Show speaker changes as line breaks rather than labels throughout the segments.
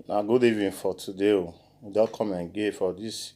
Good evening for today. We don come again for this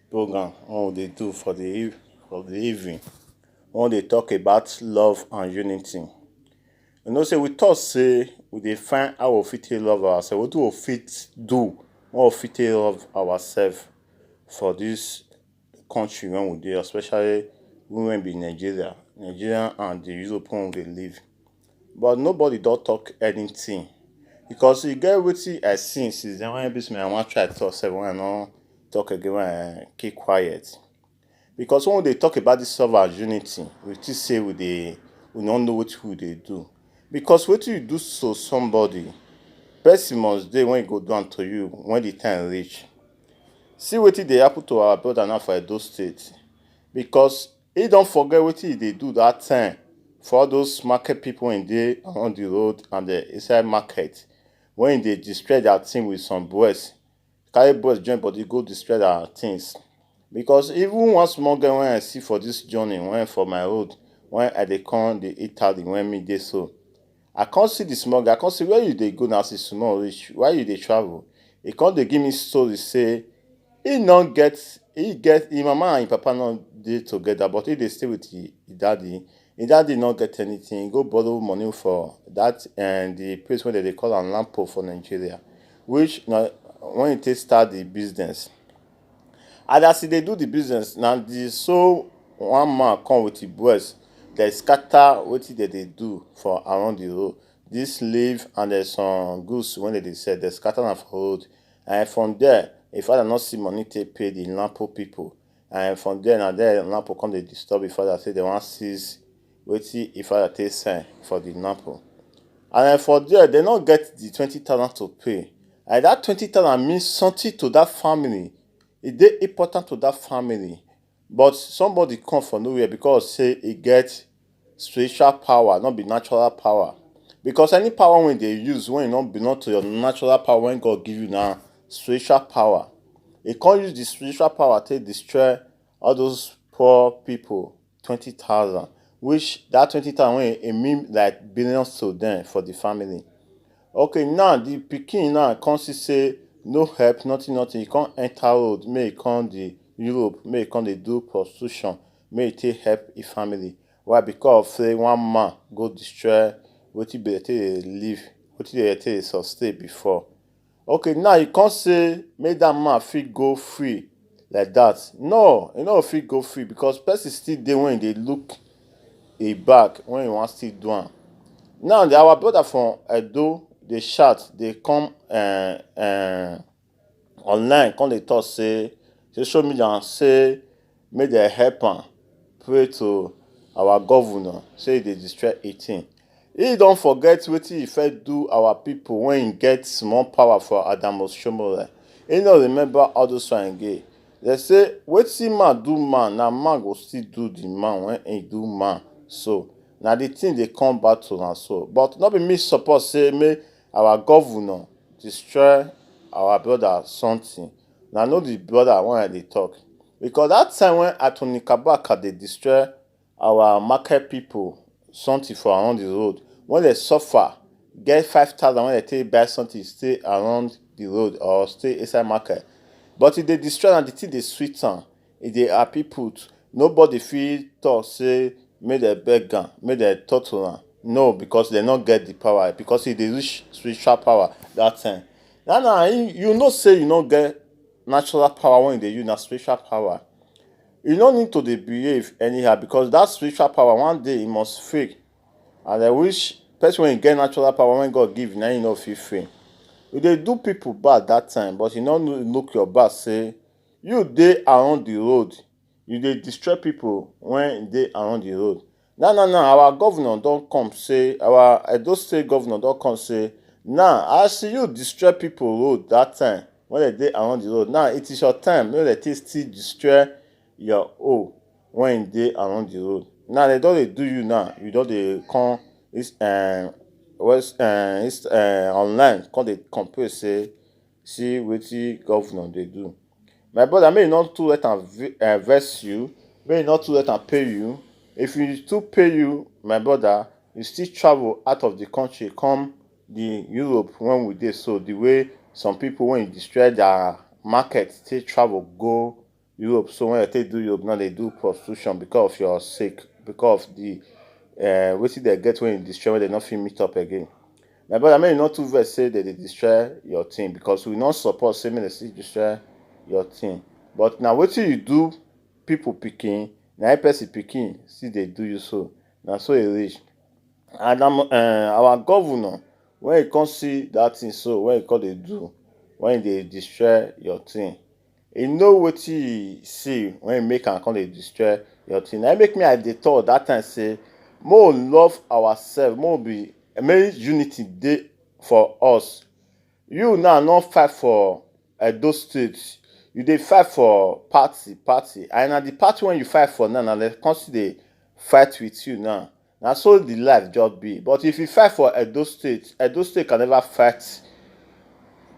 program wey we dey do for the evening. We dey talk about love and unity. You know say we talk say we dey find how we fit take love ourselves. Wetin we fit do when we fit take love ourselves for this country wey we dey, especially we wey be Nigeria and the Europe wey we dey live. But nobody don talk anything. Because e get wetin I see since then when be say I wan try talk sef when I no talk again when I keep quiet. Because when we dey talk about this love and unity, we think say we no know wetin we dey do. Because wetin you do to somebody, person must dey when e go do am to you when the time reach. See wetin dey happen to our brother now for Edo State. Because he don forget wetin he dey do that time for all those market people wey dey around the road and the inside market. When they destroy their thing with some boys, carry boys join body go destroy their things. Because even one small girl when I see for this journey, when for my road, when I dey come the Italy when me dey so, I can't see the small girl. I can't see where you dey go now. See small reach. Why you dey travel? He can't dey give me story say he get his mama and his papa not dey together, but he dey stay with his daddy. His daddy not get anything. He go borrow money for that and the place where they call am Lampo for Nigeria, which when he take start the business. And as he dey do the business, now so one man come with his boys. They scatter wetin they do for around the road. This leaf and there's some goods when they sell, they scatter am for road. And from there, if father not see money to pay the Lampo people, and from there now there Lampo come they disturb if father say they want seize wetin if father take sign for the Lampo. And for there they not get the 20,000 to pay. And that 20,000 means something to that family. It dey important to that family. But somebody come from nowhere because say he get spiritual power, not be natural power. Because any power when they use when it not belong to your natural power when God give you now spiritual power. He can't use the spiritual power to destroy all those poor people 20,000. Which that 20,000 when it mean like billions to them for the family. Okay, now the pikin now can't say no help, nothing. He can't enter road, may he come the Europe, may he come they do prostitution, may he take help his family. Why? Because of say one man go destroy wetin they live, wetin they sustain before. Okay, now you can't say make that man fit go free like that. No, you know fit go free because person still there when they look a back when you want still do am. Now our brother from Edo, they shout, they come online, come they talk say social media say make they help am pray to our governor, say they destroy 18. He don't forget wetin he first do our people when he get small power for Adamos Shomole. He don't remember all those one again. They say wetin man do man, now man go still do the man when he do man. So now the thing they come back to and so. But not be me support say make our governor destroy our brother something. Now know the brother when they talk. Because that time when Atoni Kabaka they destroy our market people something for around the road, when they suffer, get 5,000 when they take buy something, stay around the road or stay inside market. But if they destroy and the thing they sweet am, if they happy put, nobody feel talk say make they beg am, make they talk to am. No, because they not get the power. Because if they reach spiritual power that time. Now you know say you not get natural power when they use na spiritual power. You don't need to dey behave anyhow because that spiritual power one day it must fail. And I wish person when you get natural power when God give now you know feel free. You dey do people bad that time, but you don't look your back say you dey around the road. You dey destroy people when they around the road. Now our governor don't come say, our Edo State governor don't come say, now as you destroy people road that time when they around the road, now it is your time when they still destroy your own when they around the road. Now they don't do you now, you don't they come this online come they compare say see wetin governor they do. My brother, may not too let am vex you, may not too let am pay you. If you too pay you, my brother, you still travel out of the country, come the Europe when we dey so the way some people when you destroy their market take travel go Europe. So when they take do Europe now they do prostitution because of your sake, because of the wetin they get when you destroy, when they not fit meet up again. My brother, make you no too vex say they dey destroy your thing, because we no support say make they still destroy your thing. But na wetin you do people pikin, na person pikin still dey do you so. Na so e reach. And our governor, when he come see that thing so, when he come dey do, when he dey destroy your thing, he know wetin he see when he make am come dey destroy your thing. Na make me I dey talk that time say make we love ourselves, make unity dey for us. You now no fight for Edo State, you dey fight for party, and na the party wey you fight for now na dem come still dey fight with you now. Na so the life just be. But if you fight for Edo State can never fight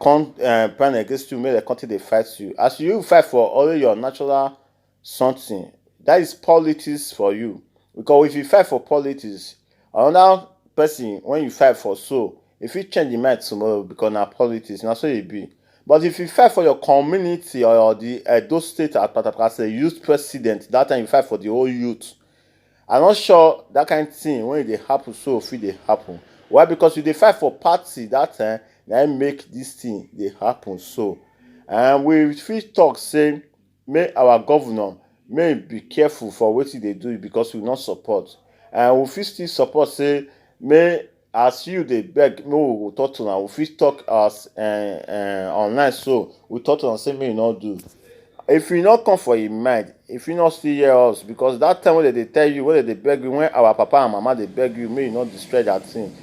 plan against you, make dem come dey fight you. As you fight for only your natural something, that is politics for you. Because if you fight for politics, another person when you fight for so, if you change the mind tomorrow because na politics, na so e be. But if you fight for your community or the Edo State as a youth president, that time you fight for the whole youth, I'm not sure that kind of thing when e dey happen so fit dey happen. Why? Because you dey fight for party that time, na make this thing dey happen so. And we fit talk say make our governor make be careful for wetin dey do, because we no support. And we fit still support say make as you dey beg make we go talk to am. We fit talk as online so we talk to am say make e no do. If you no come for im mind, if you no still hear us, because that time when they dey tell you, when they dey beg you, when our papa and mama dey beg you make you no destroy that thing,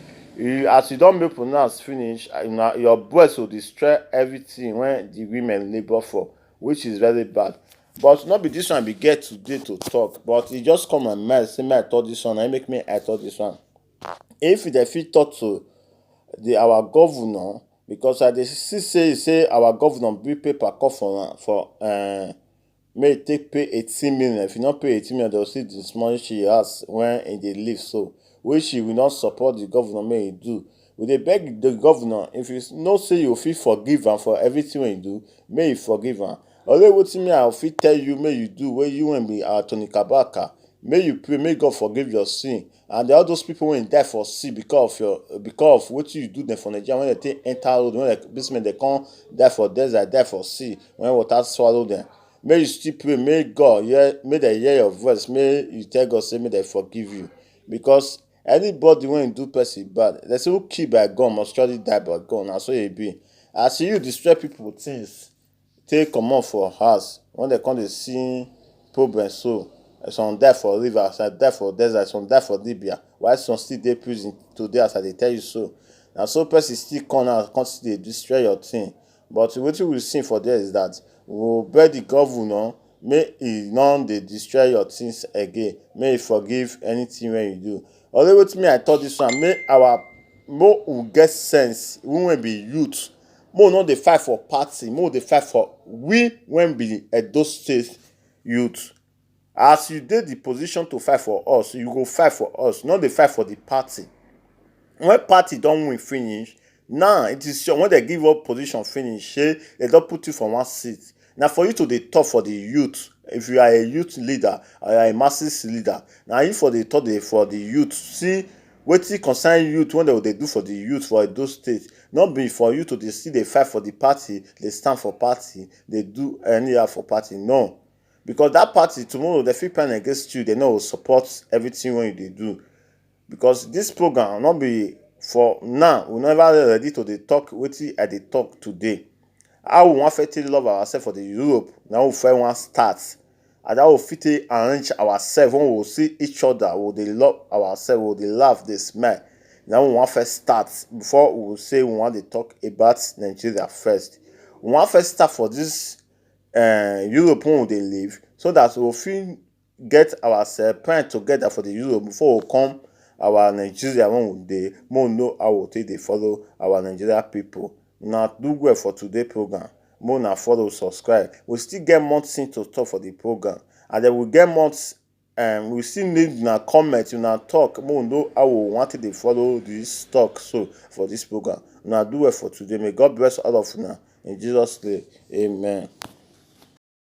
as you don make pronounce finish, your breast will destroy everything when the women labour for, which is very bad. But no be this one we get today to talk, but e just come my mind say make I talk this one, and make me I talk this one. If they fit talk to our governor, because I dey see say our governor bring paper call for make e take pay 18 million. If you no pay 18 million, they will still demolish your house when e dey live so, which he will not support the governor make e do. We dey beg the governor, if you know say you fit forgive am for everything wey e do, make you forgive am. Although wetin me I fit tell you make you do, wey you wan be our Tony Kabaka, make you pray make God forgive your sin. And all those people wey die for sea because of wetin you do them for Nigeria, when they take enter road, when they come die for desert, die for sea, when water swallow them, make you still pray make God make they hear your voice, make you tell God say make they forgive you. Because anybody when do person bad, they say who kill by gun must surely die by gun. Na so e be. As you destroy people things, take comot for house, when they come dey see problem so, some die for river, some die for desert, some die for Libya, while some still dey prison today as I dey tell you so. Na so person still come out come still dey destroy your thing. But wetin we see for there is that we will beg the governor make e no dey destroy your things again, make e forgive anything wey you do. Although wetin me I talk this one, make we get sense, we wey be youth, make we no dey fight for party, make we dey fight for we wey be Edo State youth. As you dey the position to fight for us, you go fight for us, no dey fight for the party. When party don win finish, now it is sure when they give up position finish, say they don put you for one seat. Na for you to dey talk for the youth. If you are a youth leader or you are a masses leader, na you for dey talk for the youth. See wetin concern youth, when they dey do for the youth for Edo State, not be for you to dey still dey fight for the party, dey stand for party, dey do anyhow for party. No, because that party tomorrow they fit plan against you, they no go support everything wey you dey do. Because this program no be for now, we never ready to dey talk wetin I dey talk today. How we wan fit take love ourselves for the Europe, na we first wan start. And how we fit take arrange ourselves when we see each other, we dey love ourselves, we dey laugh, dey smile. Na we wan first start before we say we wan dey talk about Nigeria first. We wan first start for this Europe wey we dey live, so that we fit get ourselves plan together for the Europe before we come our Nigeria when we dey, make we know how we take dey follow our Nigeria people. Una do well for today program. Make una follow, subscribe. We still get more things to talk for the program, and then we get more we still need una comment, una talk, make we know how we want to dey follow this talk so for this program. Una do well for today. May God bless all of una in Jesus name. Amen.